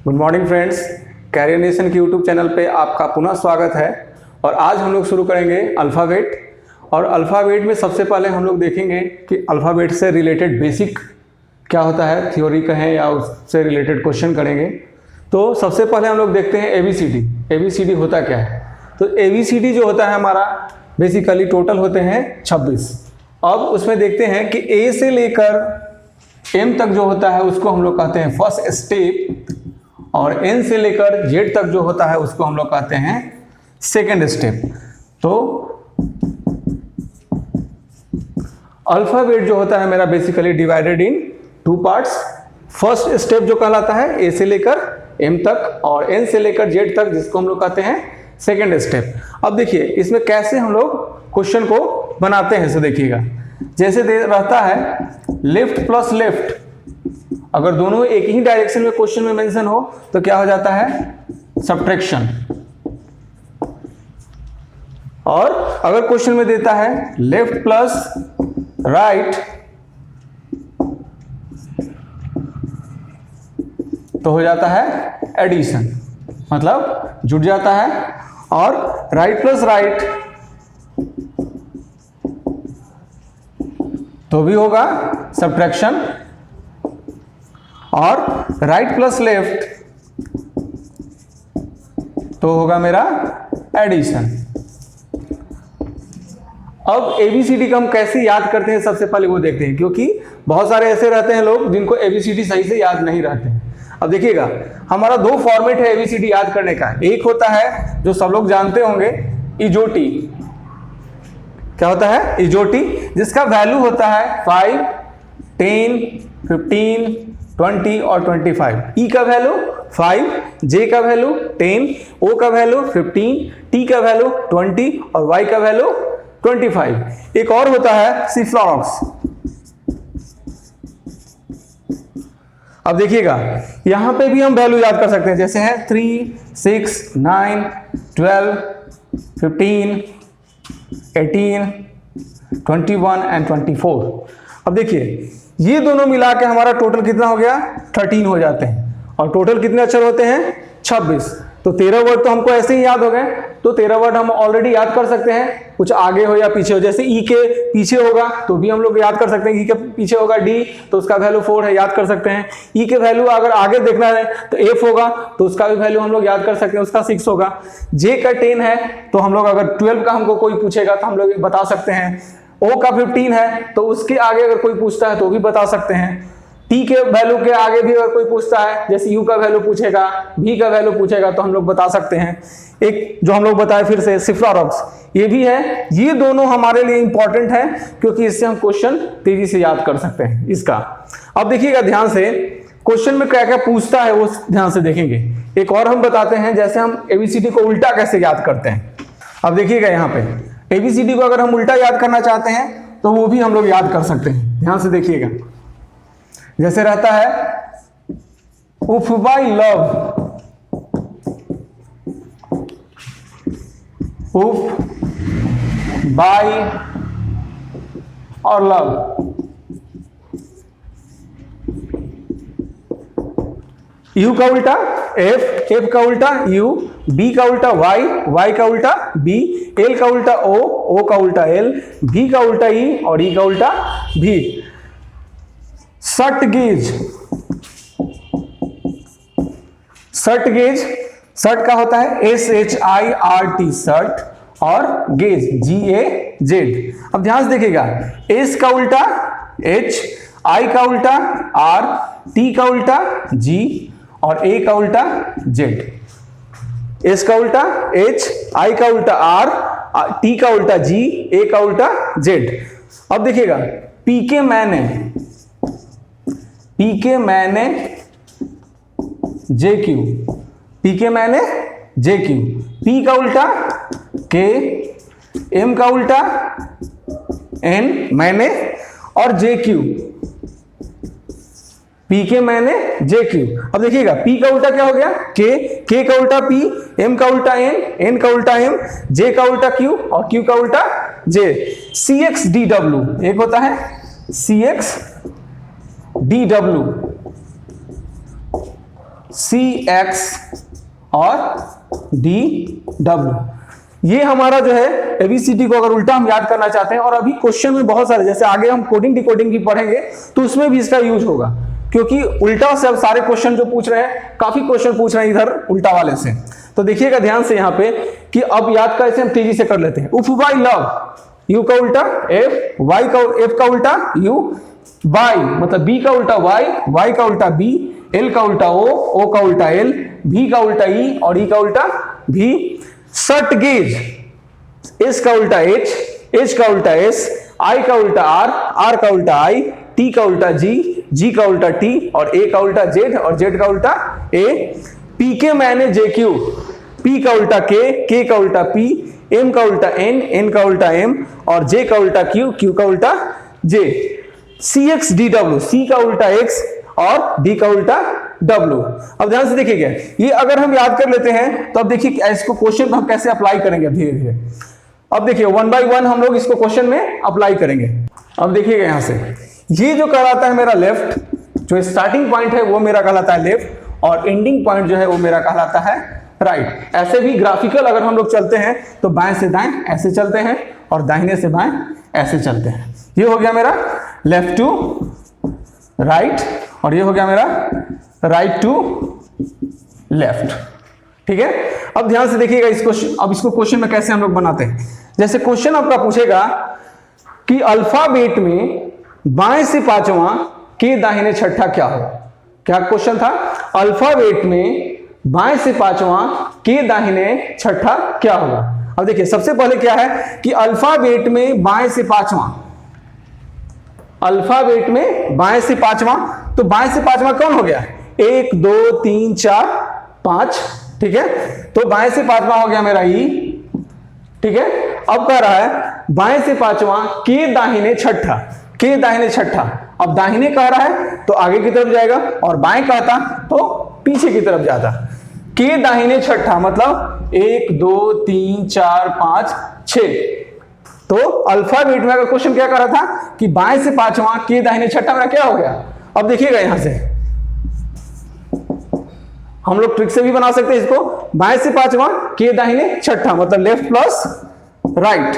Good morning friends, career nation के YouTube channel पे आपका पुनः स्वागत है। और आज हम लोग शुरू करेंगे अल्फ़ाबेट। और अल्फ़ाबेट में सबसे पहले हम लोग देखेंगे कि अल्फ़ाबेट से रिलेटेड बेसिक क्या होता है, थ्योरी कहें या उससे रिलेटेड क्वेश्चन करेंगे। तो सबसे पहले हम लोग देखते हैं ABCD। ABCD होता क्या है? तो ABCD जो होता है हमारा बेसिकली टोटल होते हैं 26। अब उसमें देखते हैं कि A से लेकर M तक जो होता है उसको हम लोग कहते हैं फर्स्ट स्टेप, और N से लेकर Z तक जो होता है उसको हम लोग कहते हैं सेकेंड स्टेप। तो अल्फ़ाबेट जो होता है मेरा basically divided in 2 parts. First step जो कहलाता है A से लेकर M तक, और N से लेकर Z तक जिसको हम लोग कहते हैं सेकेंड स्टेप। अब देखिए इसमें कैसे हम लोग क्वेश्चन को बनाते हैं, सो देखिएगा। जैसे रहता है लेफ्ट प्लस लेफ्ट, अगर दोनों एक ही डायरेक्शन में क्वेश्चन में मेंशन हो तो क्या हो जाता है, सब्ट्रैक्शन। और अगर क्वेश्चन में देता है लेफ्ट प्लस राइट तो हो जाता है एडिशन, मतलब जुड़ जाता है। और राइट प्लस राइट तो भी होगा सब्ट्रैक्शन, और राइट प्लस लेफ्ट तो होगा मेरा एडिशन। अब ABCD का हम कैसे याद करते हैं सबसे पहले वो देखते हैं, क्योंकि बहुत सारे ऐसे रहते हैं लोग जिनको ABCD सही से याद नहीं रहते हैं। अब देखिएगा हमारा 2 फॉर्मेट है ABCD याद करने का। एक होता है जो सब लोग जानते होंगे, इजोटी। क्या होता है? इजोटी, जिसका वैल्यू होता है 5, 10, 15, 20 और 25। E का वैल्यू 5, J का वैल्यू 10, O का वैल्यू 15, T का वैल्यू 20 और Y का वैल्यू 25। एक और होता है सिफ्लॉक्स। अब देखिएगा यहां पे भी हम वैल्यू याद कर सकते हैं, जैसे है 3, 6, 9, 12, 15, 18, 21 एंड 24। अब देखिए ये दोनों मिला के हमारा टोटल कितना हो गया, 13 हो जाते हैं। और टोटल कितने अक्षर होते हैं, 26। तो 13 वर्ड तो हमको ऐसे ही याद हो गए। तो 13 वर्ड हम ऑलरेडी याद कर सकते हैं, कुछ आगे हो या पीछे हो। जैसे ई के पीछे होगा तो भी हम लोग याद कर सकते हैं। ई के पीछे होगा डी तो उसका वैल्यू 4 है, याद कर सकते हैं। ई के वैल्यू अगर आगे देखना है तो एफ होगा तो उसका भी वैल्यू हम लोग याद कर सकते हैं, उसका 6 होगा। जे का 10 है तो हम लोग अगर 12 का हमको कोई पूछेगा तो हम लोग बता सकते हैं। ओ का 15 है तो उसके आगे अगर कोई पूछता है तो भी बता सकते हैं। टी के वैल्यू के आगे भी अगर कोई पूछता है, जैसे यू का वैल्यू पूछेगा, भी का वैल्यू पूछेगा तो हम लोग बता सकते हैं। एक जो हम लोग बताए फिर से सिफ्लॉक्स, ये भी है। ये दोनों हमारे लिए इंपॉर्टेंट है क्योंकि इससे हम क्वेश्चन तेजी से याद कर सकते हैं इसका। अब देखिएगा ध्यान से क्वेश्चन में क्या क्या पूछता है वो ध्यान से देखेंगे। एक और हम बताते हैं जैसे हम ABCD को उल्टा कैसे याद करते हैं। अब देखिएगा यहाँ पे ABCD को अगर हम उल्टा याद करना चाहते हैं तो वो भी हम लोग याद कर सकते हैं। ध्यान से देखिएगा, जैसे रहता है उफ बाई लव, उफ बाई और लव। यू का उल्टा एफ, एफ का उल्टा यू, बी का उल्टा वाई, वाई का उल्टा बी, एल का उल्टा ओ, ओ का उल्टा एल, भी का उल्टा ई और ई का उल्टा भी। Shirt gauge, shirt gauge, shirt का होता है SHIRT शर्ट, और गेज GAZ। अब ध्यान से देखिएगा एस का उल्टा H, I का उल्टा R, T का उल्टा G और A का उल्टा Z। एस का उल्टा H, I का उल्टा R, T का उल्टा G, A का उल्टा Z। अब देखिएगा P के मैंने JQ, P के मैंने JQ, P का उल्टा K, M का उल्टा N मैंने और JQ, P के मैंने JQ। अब देखिएगा P का उल्टा क्या हो गया K, K का उल्टा P, M का उल्टा N, N का उल्टा M, J का उल्टा Q और Q का उल्टा J। CXDW एक होता है CXDW, CX और DW। ये हमारा जो है ABCD को अगर उल्टा हम याद करना चाहते हैं, और अभी क्वेश्चन में बहुत सारे, जैसे आगे हम कोडिंग डिकोडिंग की पढ़ेंगे तो उसमें भी इसका यूज होगा, क्योंकि उल्टा से अब सारे क्वेश्चन जो पूछ रहे हैं, काफी क्वेश्चन पूछ रहे हैं इधर उल्टा वाले से। तो देखिएगा ध्यान से यहाँ पे कि अब याद कैसे हम तेजी से कर लेते हैं। उफ बाई लव, यू का उल्टा F, Y का F का उल्टा U, बाई मतलब B का उल्टा Y, Y का उल्टा B, L का उल्टा O, O का उल्टा L, V का उल्टा E और E का उल्टा V। शर्ट गेज, S का उल्टा H, H का उल्टा S, I का उल्टा R, R का उल्टा I, T का उल्टा G, G का उल्टा T और A का उल्टा Z और Z का उल्टा A। PK मैंने JQ, P का उल्टा K, K का उल्टा P, M का उल्टा N, N का उल्टा M और J का उल्टा Q, Q का उल्टा J। CX DW, C का उल्टा X और D का उल्टा W। अब ध्यान से देखिएगा, ये अगर हम याद कर लेते हैं तो अब देखिए इसको क्वेश्चन में हम कैसे अप्लाई करेंगे धीरे धीरे। अब देखिए 1 बाय 1 हम लोग इसको क्वेश्चन में अप्लाई करेंगे। अब देखिएगा यहां से, ये जो कहलाता है मेरा लेफ्ट, जो स्टार्टिंग पॉइंट है वो मेरा कहलाता है लेफ्ट और एंडिंग पॉइंट जो है वो मेरा कहलाता है राइट। ऐसे भी ग्राफिकल अगर हम लोग चलते हैं तो बाएं से दाएं ऐसे चलते हैं और दाहिने से बाएं ऐसे चलते हैं। ये हो गया मेरा लेफ्ट टू राइट और ये हो गया मेरा राइट टू लेफ्ट। ठीक है, अब ध्यान से देखिएगा इसको। अब इसको क्वेश्चन में कैसे हम लोग बनाते हैं। जैसे क्वेश्चन आपका पूछेगा कि अल्फाबेट में बाएं से पांचवा के दाहिने छठा क्या होगा। क्या क्वेश्चन था? अल्फाबेट में बाएं से पांचवा के दाहिने छठा क्या होगा। अब देखिए सबसे पहले क्या है कि अल्फाबेट में बाएं से पांचवा, अल्फाबेट में बाएं से पांचवा, तो बाएं से पांचवा कौन हो गया? 1 2 3 4 5। ठीक है, तो बाएं से पांचवा हो गया मेरा ई। ठीक है, अब कह रहा है बाएं से पांचवा के दाहिने छठा, के दाहिने छठा। अब दाहिने कह रहा है तो आगे की तरफ जाएगा और बाएं कहता तो पीछे की तरफ जाता। के दाहिने छठा मतलब 1 2 3 4 5 6। तो अल्फाबेट में अगर क्वेश्चन क्या कर रहा था कि बाएं से पांचवा के दाहिने छठा में क्या हो गया। अब देखिएगा यहां से हम लोग ट्रिक से भी बना सकते हैं इसको। बाएं से पांचवा के दाहिने छठा मतलब लेफ्ट प्लस राइट।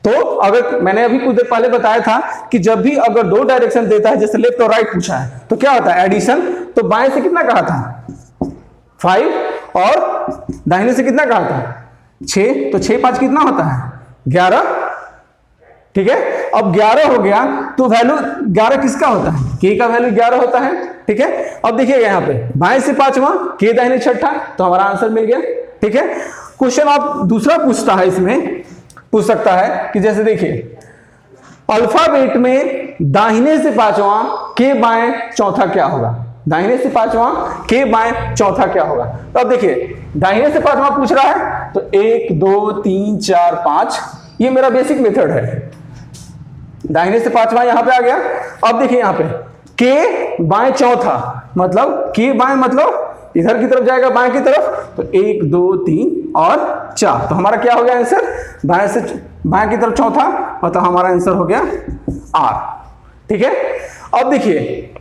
तो अगर मैंने अभी कुछ देर पहले बताया था कि जब भी अगर दो डायरेक्शन देता है, जैसे लेफ्ट और राइट पूछा है, तो क्या होता है एडिशन। तो बाएं से कितना कहा था 5 और दाहिने से कितना कहा था 6। तो 6 5 कितना होता है 11। ठीक है, अब 11 हो गया तो वैल्यू 11 किसका होता है? के का वैल्यू 11 होता है। ठीक है, अब देखिएगा यहाँ पे बाएं से पांचवा के दाहिने छठा, तो हमारा आंसर मिल गया। ठीक है, क्वेश्चन आप दूसरा पूछता है, इसमें पूछ सकता है कि जैसे देखिए अल्फाबेट में दाहिने से पांचवा के बाएं चौथा क्या होगा। दाहिने से पांचवा के बाएं चौथा क्या होगा। तो अब देखिए दाहिने से पांचवा पूछ रहा है तो 1 2 3 4 5, ये मेरा बेसिक मेथड है। दाहिने से पांचवा यहां पे आ गया। अब देखिए यहां पे के बाएं चौथा मतलब के बाएं मतलब इधर की तरफ जाएगा बाएं की तरफ, तो 1 2 3 और 4। तो हमारा क्या हो गया आंसर? बाएं से बाएं की तरफ चौथा, मतलब हमारा आंसर हो गया R। ठीक है, अब देखिए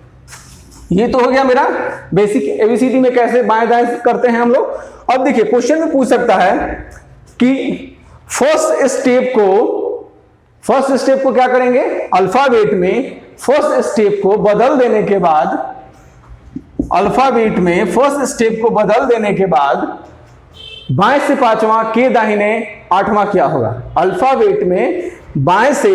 ये तो हो गया मेरा बेसिक एबीसीडी में कैसे बाएं दाएं करते हैं हम लोग। अब देखिए क्वेश्चन में पूछ सकता है कि फर्स्ट स्टेप को क्या करेंगे। अल्फाबेट में फर्स्ट स्टेप को बदल देने के बाद, अल्फाबेट में फर्स्ट स्टेप को बदल देने के बाद बाएं से पांचवा के दाहिने आठवां क्या होगा। अल्फाबेट में बाएं से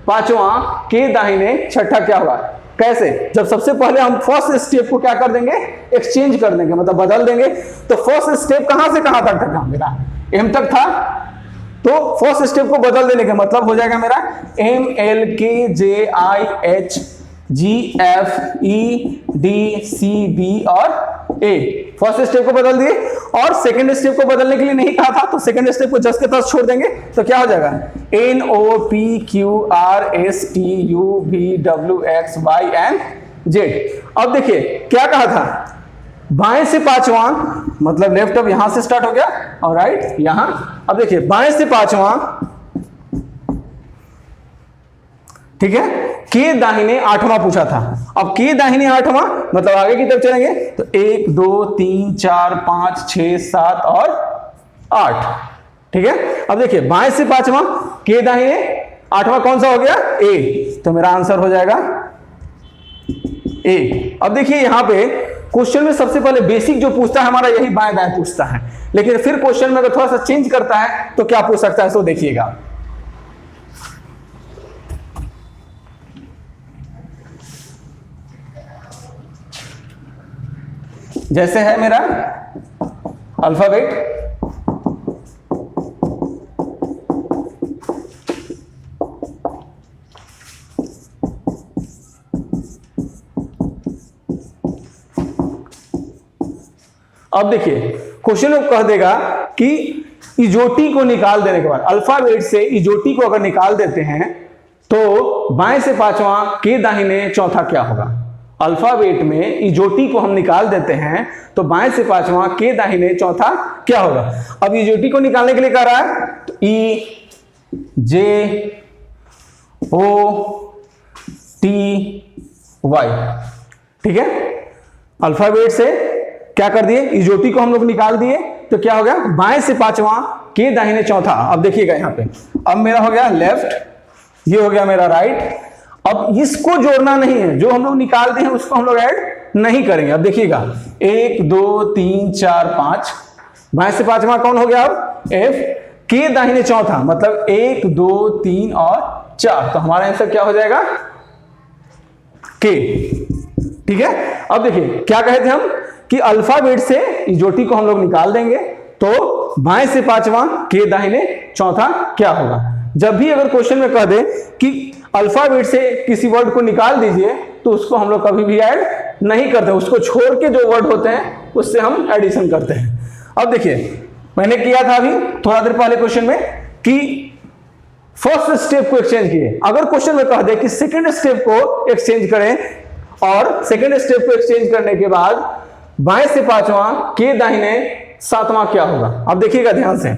पांचवा के दाहिने छठा क्या होगा। कैसे? जब सबसे पहले हम फर्स्ट स्टेप को क्या कर देंगे, एक्सचेंज कर देंगे, मतलब बदल देंगे। तो फर्स्ट स्टेप कहां से कहां तक था मेरा? M तक था, तो फर्स्ट स्टेप को बदल देने का मतलब हो जाएगा मेरा M L K J I H G F E D C B और A। फर्स्ट स्टेप को बदल दिए और सेकंड स्टेप को बदलने के लिए नहीं कहा था, तो सेकंड स्टेप को जस्ट के तस छोड़ देंगे। तो क्या हो जाएगा N O P Q R S T U V W X Y and Z। अब देखिए क्या कहा था, बाएं से पांचवा मतलब लेफ्ट। अब यहां से स्टार्ट हो गया और राइट यहां। अब देखिए बाएं से पांचवा, ठीक है, के दाहिने आठवां पूछा था। अब के दाहिने आठवां मतलब आगे की तरफ चलेंगे तो 1 2 3 4 5 6 7 और 8। ठीक है, अब देखिए बाएं से पांचवां के दाहिने आठवां कौन सा हो गया, ए, तो मेरा आंसर हो जाएगा ए। अब देखिए यहां पे क्वेश्चन में सबसे पहले बेसिक जो पूछता है हमारा यही बाएं दाएं पूछता है, लेकिन फिर क्वेश्चन में अगर थोड़ा सा चेंज करता है तो क्या पूछ सकता है, सो देखिएगा। जैसे है मेरा अल्फाबेट, अब देखिए क्वेश्चन में कह देगा कि इजोटी को निकाल देने के बाद, अल्फाबेट से इजोटी को अगर निकाल देते हैं तो बाएं से पांचवां के दाहिने चौथा क्या होगा। अल्फाबेट में इजोटी को हम निकाल देते हैं तो बाएं से पांचवां के दाहिने चौथा क्या होगा। अब इजोटी को निकालने के लिए कह रहा है तो ई जे ओ टी वाई, ठीक है, अल्फाबेट से क्या कर दिए, इजोटी को हम लोग निकाल दिए तो क्या हो गया, बाएं से पांचवां के दाहिने चौथा। अब देखिएगा यहां पे, अब मेरा हो गया लेफ्ट, ये हो गया मेरा राइट। अब इसको जोड़ना नहीं है, जो हम लोग निकाल दिए हैं उसको हम लोग ऐड नहीं करेंगे। अब देखिएगा 1 2 3 4 5, बाएं से पांचवां कौन हो गया, अब एफ, के दाहिने चौथा मतलब 1 2 3 और 4, तो हमारा आंसर क्या हो जाएगा, के। ठीक है, अब देखिए क्या कहे थे हम कि अल्फाबेट से इजोटी को हम लोग निकाल देंगे तो बाएं से पांचवां के दाहिने चौथा क्या होगा। जब भी अगर क्वेश्चन में कह दे कि अल्फाबेट से किसी वर्ड को निकाल दीजिए तो उसको हम लोग कभी भी ऐड नहीं करते, उसको छोड़ के जो वर्ड होते हैं उससे हम एडिशन करते हैं। अब देखिए मैंने किया था अभी थोड़ा देर पहले क्वेश्चन में कि फर्स्ट स्टेप को एक्सचेंज किए। अगर क्वेश्चन में कह दे कि सेकेंड स्टेप को एक्सचेंज करें और सेकेंड स्टेप को एक्सचेंज करने के बाद बाएं से पांचवां के दाहिने सातवां क्या होगा। अब देखिएगा ध्यान से,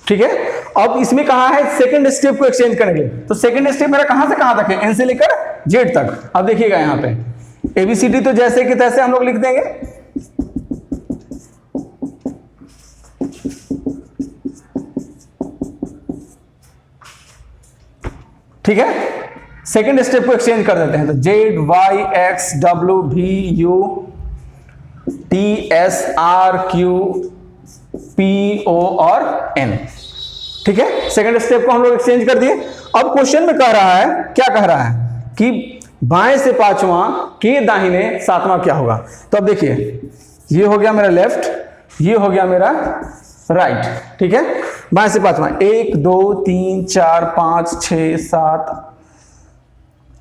ठीक है। अब इसमें कहा है सेकंड स्टेप को एक्सचेंज करेंगे, तो सेकंड स्टेप मेरा कहां से कहां तक है, एन से लेकर जेड तक। अब देखिएगा यहां पे एबीसीडी तो जैसे कि तैसे हम लोग लिख देंगे, ठीक है। सेकंड स्टेप को एक्सचेंज कर देते हैं तो Z Y X W V U T S R Q P O और एन, ठीक है। सेकंड स्टेप को हम लोग एक्सचेंज कर दिए। अब क्वेश्चन में कह रहा है, क्या कह रहा है कि बाएं से पांचवां के दाहिने सातवां क्या होगा। तो अब देखिए ये हो गया मेरा लेफ्ट, ये हो गया मेरा राइट, ठीक है। बाएं से पांचवां 1 2 3 4 5 6 7।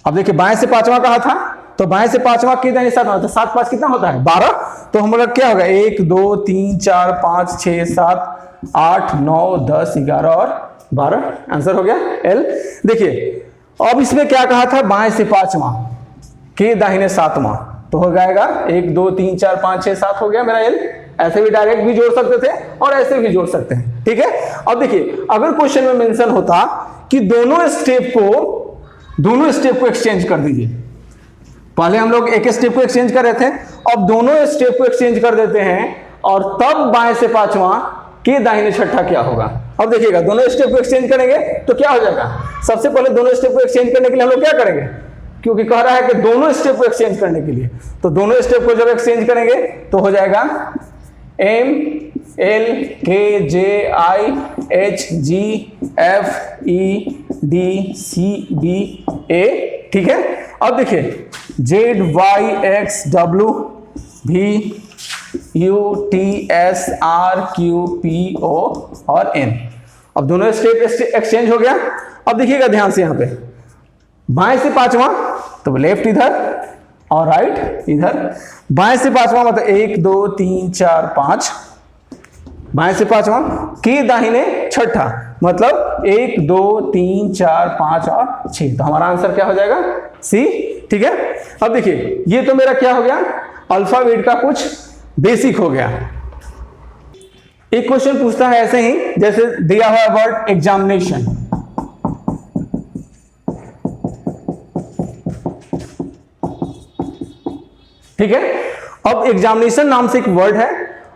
अब देखिए बाएं से पांचवां कहा था तो बाएं से पांचवां के दाहिने सातवां, तो 7 5 कितना होता है 12, तो हम लोग क्या होगा 1 2 3 4 5 6 7 8 9 10 11 और 12, आंसर हो गया एल। देखिए अब इसमें क्या कहा था, बाएं से पांचवां के दाहिने सातवां, तो हो जाएगा 1 2 3 4 5 6 7 हो गया मेरा एल। ऐसे भी डायरेक्ट भी जोड़ सकते थे और ऐसे भी जोड़ सकते हैं, ठीक है। अब देखिए अगर क्वेश्चन में मेंशन होता कि दोनों स्टेप को एक्सचेंज कर दीजिए, पहले हम लोग एक स्टेप को एक्सचेंज कर रहे थे, अब दोनों स्टेप को एक्सचेंज कर देते हैं और तब बाएं से पांचवां के दाहिने छठा क्या होगा। अब देखिएगा दोनों स्टेप को एक्सचेंज करेंगे तो क्या हो जाएगा, सबसे पहले दोनों स्टेप को एक्सचेंज करने के लिए हम लोग क्या करेंगे, क्योंकि कह रहा है कि दोनों स्टेप को एक्सचेंज करने के लिए, तो दोनों स्टेप को जब एक्सचेंज करेंगे तो हो जाएगा M L K J I H G F E D C B A, ठीक है। अब देखिए Z Y X W V U T S R Q P O और एन। अब दोनों स्टेप एक्सचेंज हो गया। अब देखिएगा ध्यान से, यहां पे बाएं से पांचवां तो लेफ्ट इधर और राइट इधर। बाएं से पांचवां मतलब 1 2 3 4 5, बाएं से पांचवां के दाहिने छठा मतलब 1 2 3 4 5 और 6, तो हमारा आंसर क्या हो जाएगा? सी। ठीक है, अब देखिए ये तो मेरा क्या हो गया, अल्फाबेट का कुछ बेसिक हो गया। एक क्वेश्चन पूछता है ऐसे ही, जैसे दिया हुआ वर्ड एग्जामिनेशन, ठीक है। अब एग्जामिनेशन नाम से एक वर्ड है।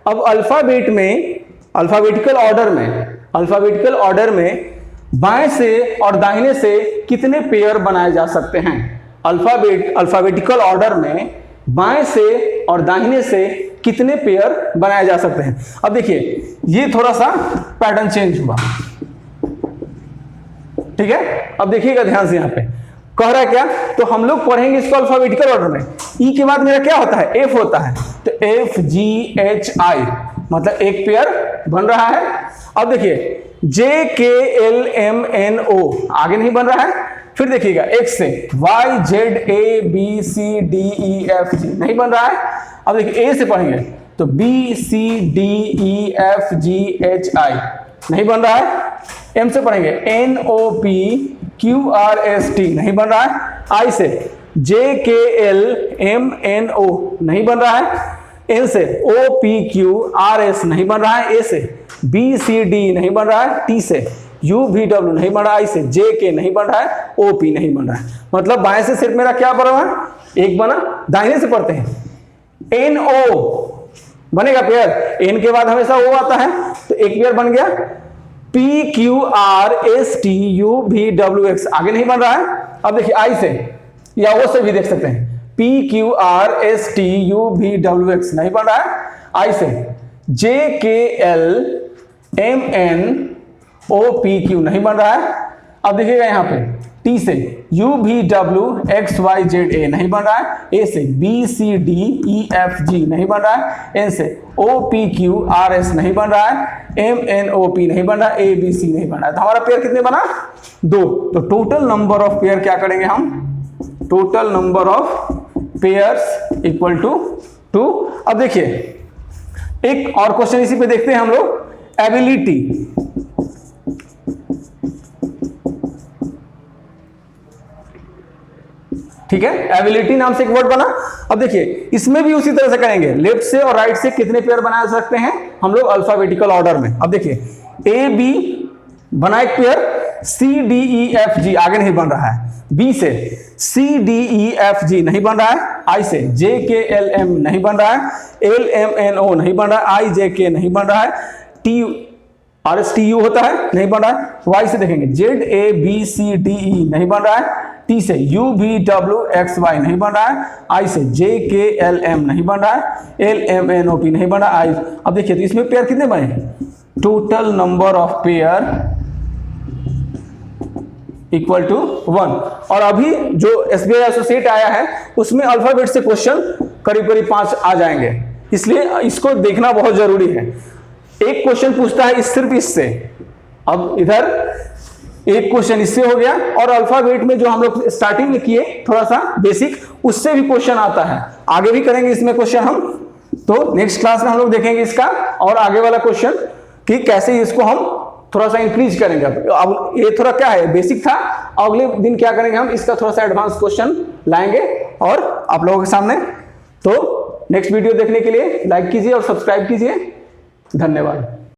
अब अल्फाबेट में, अल्फाबेटिकल ऑर्डर में बाएं से और दाहिने से कितने पेयर बनाए जा सकते हैं? अल्फाबेटिकल ऑर्डर में बाएं से और दाहिने से कितने पेयर बनाए जा सकते हैं? अब देखिए ये थोड़ा सा पैटर्न चेंज हुआ, ठीक है। अब देखिएगा ध्यान से, यहां पे कह रहा है क्या, तो हम लोग पढ़ेंगे इसको अल्फाबेटिकल ऑर्डर में। ई के बाद मेरा क्या होता है? एफ होता है, तो एफ जी एच आई, मतलब एक पेयर बन रहा है। अब देखिए जे के एल एम एन ओ आगे नहीं बन रहा है। फिर देखिएगा एक्स से Y Z A B C D E F G नहीं बन रहा है। अब देखिए ए से पढ़ेंगे तो B C D E F G H I नहीं बन रहा है। एम से पढ़ेंगे N O P Q R S T नहीं बन रहा है। आई से J K L M N ओ नहीं बन रहा है। एन से O P Q R S नहीं बन रहा है। ए से बी सी डी नहीं बन रहा है। टी से यू वी डब्ल्यू नहीं बन रहा है। आई से जे के नहीं बन रहा है। ओ पी नहीं बन रहा है। मतलब बाएं से सिर्फ मेरा क्या बना है? एक बना। दाहिने से पढ़ते हैं एन ओ बनेगा पेयर, एन के बाद हमेशा ओ आता है, तो एक पेयर बन गया। P Q R S T U V W x आगे नहीं बन रहा है। अब देखिए आई से या ओ से भी देख सकते हैं, P Q R S T U V W X नहीं बन रहा है। आई से J K L M N O P Q नहीं बन रहा है। अब देखिएगा यहाँ पे टी से U V W X Y Z A नहीं बन रहा है। ए से B C D E F G नहीं बन रहा है। एन से O P Q R S नहीं बन रहा है। एम एन ओ पी नहीं बन रहा है। ए बी सी नहीं बन रहा है। तो हमारा पेयर कितने बना? 2। तो टोटल नंबर ऑफ पेयर क्या करेंगे हम? Total number of pairs equal to 2। अब देखिए एक और क्वेश्चन इसी पे देखते हैं हम लोग, एबिलिटी। ठीक है, एबिलिटी नाम से एक वर्ड बना। अब देखिए इसमें भी उसी तरह से करेंगे, लेफ्ट से और राइट से कितने पेयर बना सकते हैं हम लोग अल्फाबेटिकल ऑर्डर में। अब देखिए ए बी बना एक pair, C D E F G आगे नहीं बन रहा है। बी से सी डी ई एफ जी नहीं बन रहा है। आई से जे के एल एम नहीं बन रहा है। एल एम एन ओ नहीं बन रहा है। आई जे के नहीं बन रहा है। T R S T U होता है नहीं बन रहा है। वाई से देखेंगे Z A B C D E नहीं बन रहा है। टी से U V W X Y नहीं बन रहा है। आई से जे के एल एम नहीं बन रहा है। L M N O P नहीं बन रहा है। आई, अब देखिए तो इसमें पेयर कितने बने? Total number of pair equal to 1। और अभी जो SBI एसोसिएट आया है उसमें अल्फाबेट से क्वेश्चन करीब करीब 5 आ जाएंगे, इसलिए इसको देखना बहुत जरूरी है। एक क्वेश्चन पूछता है सिर्फ इससे, अब इधर एक क्वेश्चन इससे हो गया, और अल्फाबेट में जो हम लोग स्टार्टिंग में किए थोड़ा सा बेसिक, उससे भी क्वेश्चन आता है। आगे भी करेंगे इसमें क्वेश्चन हम, तो नेक्स्ट क्लास में हम लोग देखेंगे इसका और आगे वाला क्वेश्चन कि कैसे इसको हम थोड़ा सा इंक्रीज करेंगे। अब ये थोड़ा क्या है बेसिक था, अगले दिन क्या करेंगे हम इसका थोड़ा सा एडवांस क्वेश्चन लाएंगे और आप लोगों के सामने। तो नेक्स्ट वीडियो देखने के लिए लाइक कीजिए और सब्सक्राइब कीजिए। धन्यवाद।